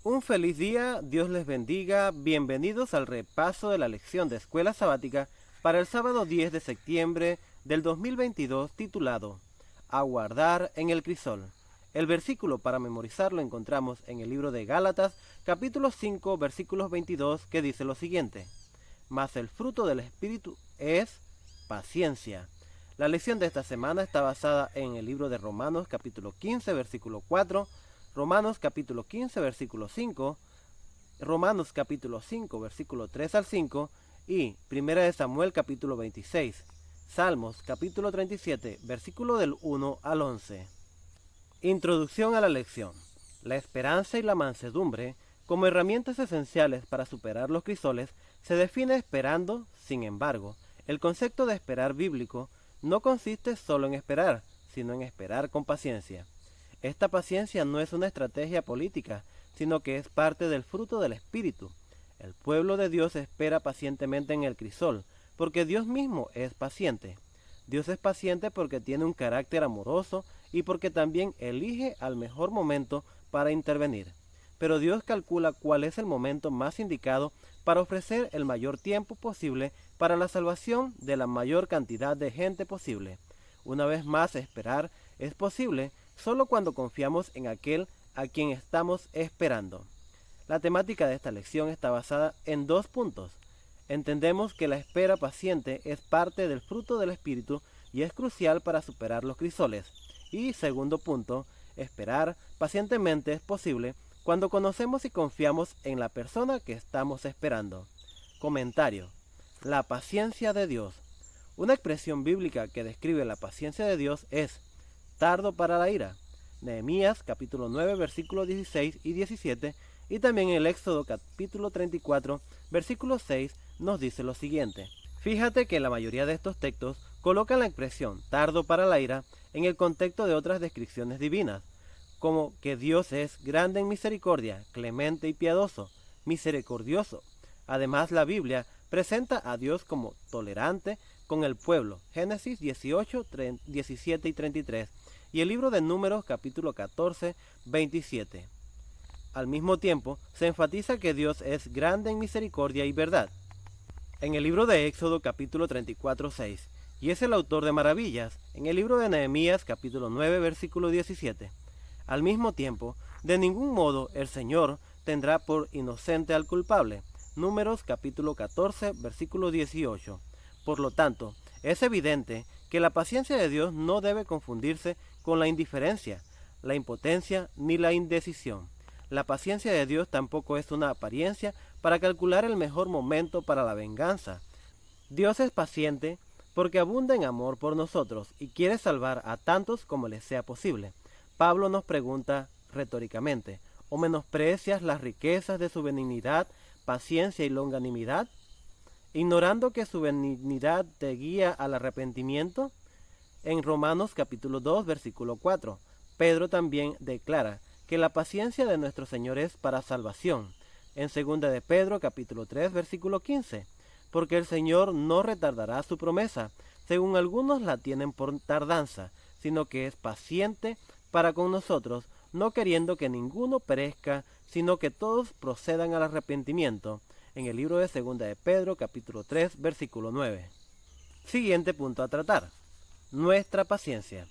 Un feliz día, Dios les bendiga, bienvenidos al repaso de la lección de escuela sabática para el sábado 10 de septiembre del 2022 titulado Aguardar en el crisol. El versículo para memorizar lo encontramos en el libro de Gálatas, capítulo 5, versículos 22, que dice lo siguiente: Mas el fruto del Espíritu es paciencia. La lección de esta semana está basada en el libro de Romanos, capítulo 15, versículo 4, Romanos capítulo 15, versículo 5, Romanos capítulo 5, versículo 3 al 5 y Primera de Samuel capítulo 26, Salmos capítulo 37, versículo del 1 al 11. Introducción a la lección. La esperanza y la mansedumbre, como herramientas esenciales para superar los crisoles, se define esperando. Sin embargo, el concepto de esperar bíblico no consiste solo en esperar, sino en esperar con paciencia. Esta paciencia no es una estrategia política, sino que es parte del fruto del Espíritu. El pueblo de Dios espera pacientemente en el crisol, porque Dios mismo es paciente. Dios es paciente porque tiene un carácter amoroso y porque también elige al mejor momento para intervenir. Pero Dios calcula cuál es el momento más indicado para ofrecer el mayor tiempo posible para la salvación de la mayor cantidad de gente posible. Una vez más, esperar es posible solo cuando confiamos en aquel a quien estamos esperando. La temática de esta lección está basada en 2 puntos. Entendemos que la espera paciente es parte del fruto del Espíritu y es crucial para superar los crisoles. Y segundo punto, esperar pacientemente es posible cuando conocemos y confiamos en la persona que estamos esperando. Comentario: la paciencia de Dios. Una expresión bíblica que describe la paciencia de Dios es tardo para la ira. Nehemías capítulo 9 versículos 16 y 17 y también el Éxodo capítulo 34 versículo 6 nos dice lo siguiente. Fíjate que la mayoría de estos textos colocan la expresión tardo para la ira en el contexto de otras descripciones divinas, como que Dios es grande en misericordia, clemente y piadoso, misericordioso. Además, la Biblia presenta a Dios como tolerante con el pueblo, Génesis 18, 17 y 33, y el libro de Números capítulo 14, 27. Al mismo tiempo, se enfatiza que Dios es grande en misericordia y verdad, en el libro de Éxodo capítulo 34, 6, y es el autor de maravillas, en el libro de Nehemías capítulo 9, versículo 17. Al mismo tiempo, de ningún modo el Señor tendrá por inocente al culpable, Números capítulo 14, versículo 18. Por lo tanto, es evidente que la paciencia de Dios no debe confundirse con la indiferencia, la impotencia ni la indecisión. La paciencia de Dios tampoco es una apariencia para calcular el mejor momento para la venganza. Dios es paciente porque abunda en amor por nosotros y quiere salvar a tantos como les sea posible. Pablo nos pregunta retóricamente: ¿o menosprecias las riquezas de su benignidad, paciencia y longanimidad, ignorando que su benignidad te guía al arrepentimiento? En Romanos capítulo 2, versículo 4, Pedro también declara que la paciencia de nuestro Señor es para salvación. En 2 de Pedro capítulo 3, versículo 15, porque el Señor no retardará su promesa, según algunos la tienen por tardanza, sino que es paciente para con nosotros, no queriendo que ninguno perezca, sino que todos procedan al arrepentimiento. En el libro de 2 de Pedro capítulo 3, versículo 9. Siguiente punto a tratar: nuestra paciencia.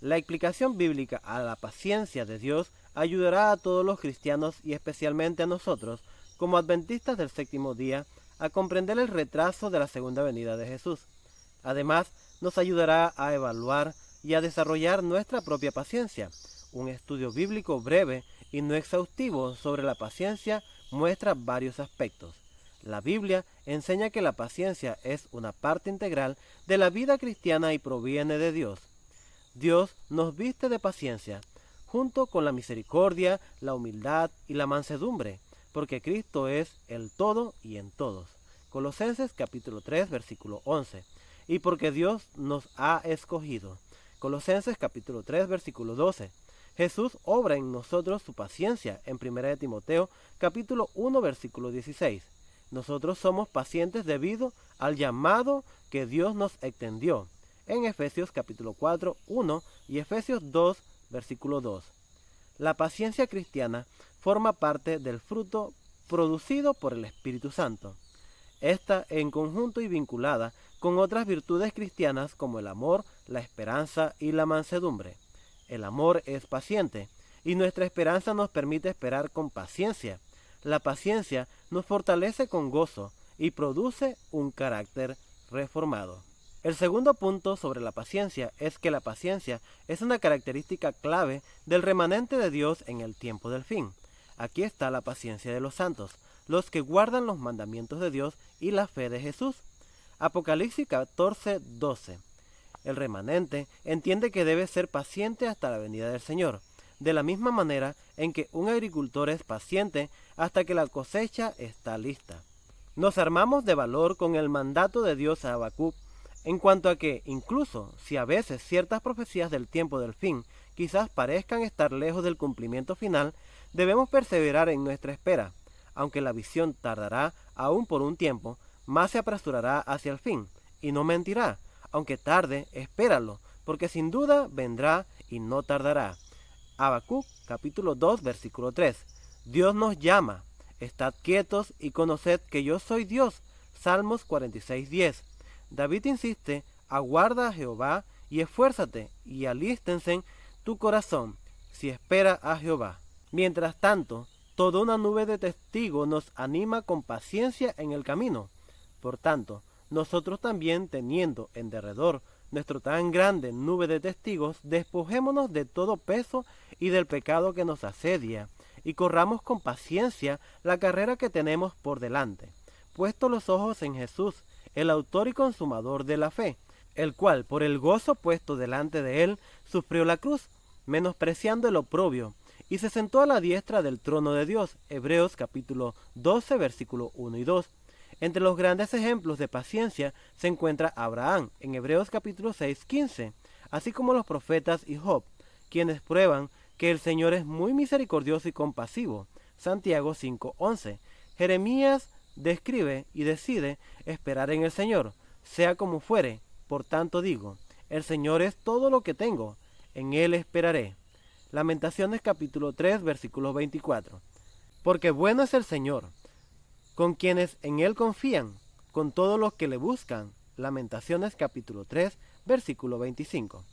La explicación bíblica a la paciencia de Dios ayudará a todos los cristianos y especialmente a nosotros, como adventistas del séptimo día, a comprender el retraso de la segunda venida de Jesús. Además, nos ayudará a evaluar y a desarrollar nuestra propia paciencia. Un estudio bíblico breve y no exhaustivo sobre la paciencia muestra varios aspectos. La Biblia enseña que la paciencia es una parte integral de la vida cristiana y proviene de Dios. Dios nos viste de paciencia, junto con la misericordia, la humildad y la mansedumbre, porque Cristo es el todo y en todos. Colosenses capítulo 3, versículo 11. Y porque Dios nos ha escogido. Colosenses capítulo 3, versículo 12. Jesús obra en nosotros su paciencia en 1 de Timoteo capítulo 1, versículo 16. Nosotros somos pacientes debido al llamado que Dios nos extendió, en Efesios capítulo 4, 1 y Efesios 2, versículo 2. La paciencia cristiana forma parte del fruto producido por el Espíritu Santo. Esta en conjunto y vinculada con otras virtudes cristianas como el amor, la esperanza y la mansedumbre. El amor es paciente y nuestra esperanza nos permite esperar con paciencia. La paciencia nos fortalece con gozo y produce un carácter reformado. El segundo punto sobre la paciencia es que la paciencia es una característica clave del remanente de Dios en el tiempo del fin. Aquí está la paciencia de los santos, los que guardan los mandamientos de Dios y la fe de Jesús. Apocalipsis 14:12. El remanente entiende que debe ser paciente hasta la venida del Señor, de la misma manera en que un agricultor es paciente hasta que la cosecha está lista. Nos armamos de valor con el mandato de Dios a Habacuc, en cuanto a que, incluso si a veces ciertas profecías del tiempo del fin quizás parezcan estar lejos del cumplimiento final, debemos perseverar en nuestra espera. Aunque la visión tardará aún por un tiempo, más se apresurará hacia el fin, y no mentirá. Aunque tarde, espéralo, porque sin duda vendrá y no tardará. Habacuc, capítulo 2, versículo 3. Dios nos llama. Estad quietos y conoced que yo soy Dios. Salmos 46:10. David insiste, aguarda a Jehová y esfuérzate y alístense tu corazón si espera a Jehová. Mientras tanto, toda una nube de testigos nos anima con paciencia en el camino. Por tanto, nosotros también, teniendo en derredor nuestro tan grande nube de testigos, despojémonos de todo peso y del pecado que nos asedia, y corramos con paciencia la carrera que tenemos por delante, puesto los ojos en Jesús, el autor y consumador de la fe, el cual, por el gozo puesto delante de él, sufrió la cruz, menospreciando el oprobio, y se sentó a la diestra del trono de Dios. Hebreos capítulo 12, versículo 1 y 2. Entre los grandes ejemplos de paciencia se encuentra Abraham, en Hebreos capítulo 6, 15, así como los profetas y Job, quienes prueban que el Señor es muy misericordioso y compasivo. Santiago 5, 11. Jeremías describe y decide esperar en el Señor, sea como fuere. Por tanto digo, el Señor es todo lo que tengo, en Él esperaré. Lamentaciones capítulo 3, versículo 24. Porque bueno es el Señor, con quienes en Él confían, con todos los que le buscan. Lamentaciones capítulo 3, versículo 25.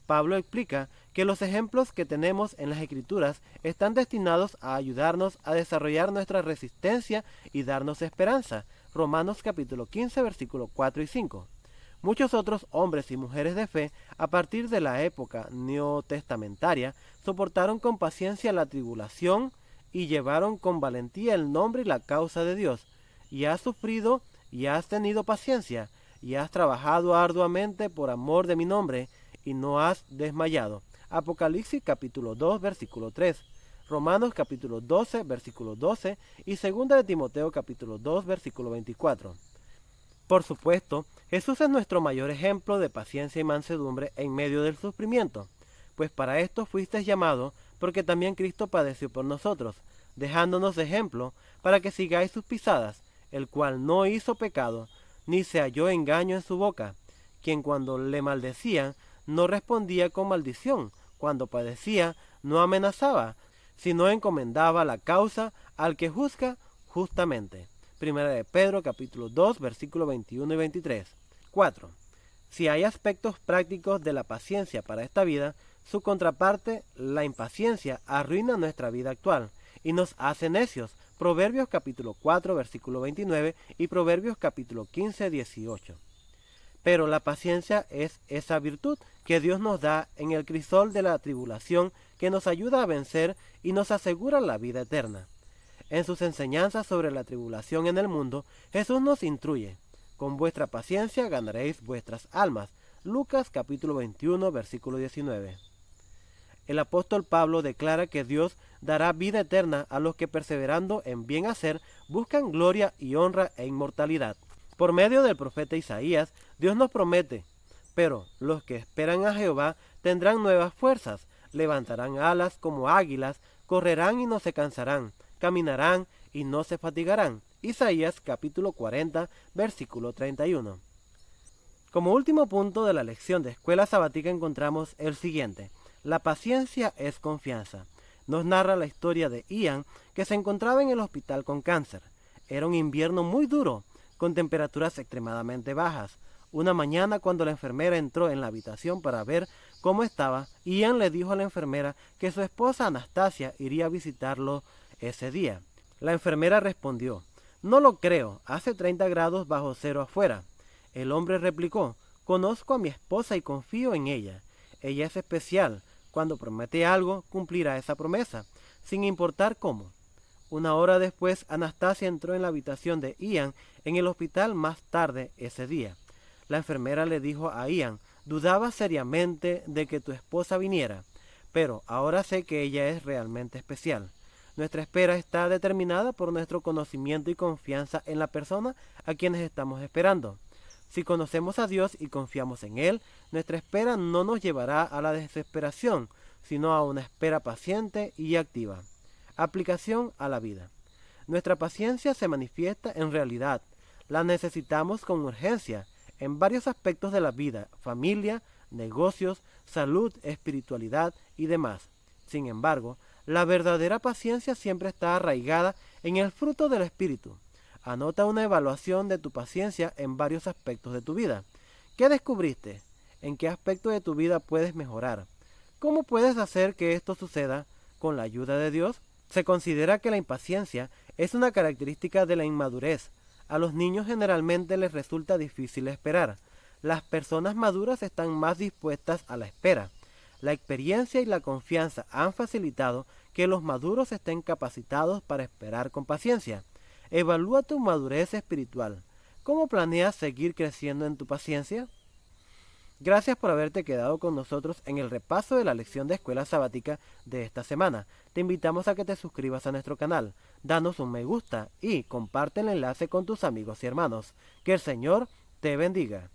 Pablo explica que los ejemplos que tenemos en las Escrituras están destinados a ayudarnos a desarrollar nuestra resistencia y darnos esperanza. Romanos capítulo 15, versículo 4 y 5. Muchos otros hombres y mujeres de fe, a partir de la época neotestamentaria, soportaron con paciencia la tribulación y llevaron con valentía el nombre y la causa de Dios. Y has sufrido y has tenido paciencia, y has trabajado arduamente por amor de mi nombre, y no has desmayado. Apocalipsis capítulo 2, versículo 3. Romanos capítulo 12, versículo 12 y 2 de Timoteo capítulo 2, versículo 24. Por supuesto, Jesús es nuestro mayor ejemplo de paciencia y mansedumbre en medio del sufrimiento, pues para esto fuisteis llamados, porque también Cristo padeció por nosotros, dejándonos ejemplo para que sigáis sus pisadas, el cual no hizo pecado, ni se halló engaño en su boca, quien cuando le maldecían no respondía con maldición, cuando padecía no amenazaba, sino encomendaba la causa al que juzga justamente. Primera de Pedro capítulo 2 versículos 21 y 23. 4. Si hay aspectos prácticos de la paciencia para esta vida, su contraparte, la impaciencia, arruina nuestra vida actual y nos hace necios. Proverbios capítulo 4 versículo 29 y Proverbios capítulo 15, 18. Pero la paciencia es esa virtud que Dios nos da en el crisol de la tribulación, que nos ayuda a vencer y nos asegura la vida eterna. En sus enseñanzas sobre la tribulación en el mundo, Jesús nos instruye: con vuestra paciencia ganaréis vuestras almas. Lucas capítulo 21 versículo 19. El apóstol Pablo declara que Dios dará vida eterna a los que, perseverando en bien hacer, buscan gloria y honra e inmortalidad. Por medio del profeta Isaías, Dios nos promete: pero los que esperan a Jehová tendrán nuevas fuerzas, levantarán alas como águilas, correrán y no se cansarán, caminarán y no se fatigarán. Isaías capítulo 40, versículo 31. Como último punto de la lección de escuela sabática encontramos el siguiente: la paciencia es confianza. Nos narra la historia de Ian, que se encontraba en el hospital con cáncer. Era un invierno muy duro, con temperaturas extremadamente bajas. Una mañana, cuando la enfermera entró en la habitación para ver cómo estaba, Ian le dijo a la enfermera que su esposa Anastasia iría a visitarlo ese día. La enfermera respondió: «No lo creo, hace 30 grados bajo cero afuera». El hombre replicó: «Conozco a mi esposa y confío en ella. Ella es especial. Cuando promete algo, cumplirá esa promesa, sin importar cómo». Una hora después, Anastasia entró en la habitación de Ian en el hospital más tarde ese día. La enfermera le dijo a Ian: «Dudaba seriamente de que tu esposa viniera, pero ahora sé que ella es realmente especial». Nuestra espera está determinada por nuestro conocimiento y confianza en la persona a quienes estamos esperando. Si conocemos a Dios y confiamos en Él, nuestra espera no nos llevará a la desesperación, sino a una espera paciente y activa. Aplicación a la vida. Nuestra paciencia se manifiesta en realidad. La necesitamos con urgencia en varios aspectos de la vida: familia, negocios, salud, espiritualidad y demás. Sin embargo, la verdadera paciencia siempre está arraigada en el fruto del Espíritu. Anota una evaluación de tu paciencia en varios aspectos de tu vida. ¿Qué descubriste? ¿En qué aspecto de tu vida puedes mejorar? ¿Cómo puedes hacer que esto suceda con la ayuda de Dios? Se considera que la impaciencia es una característica de la inmadurez. A los niños generalmente les resulta difícil esperar. Las personas maduras están más dispuestas a la espera. La experiencia y la confianza han facilitado que los maduros estén capacitados para esperar con paciencia. Evalúa tu madurez espiritual. ¿Cómo planeas seguir creciendo en tu paciencia? Gracias por haberte quedado con nosotros en el repaso de la lección de escuela sabática de esta semana. Te invitamos a que te suscribas a nuestro canal, danos un me gusta y comparte el enlace con tus amigos y hermanos. Que el Señor te bendiga.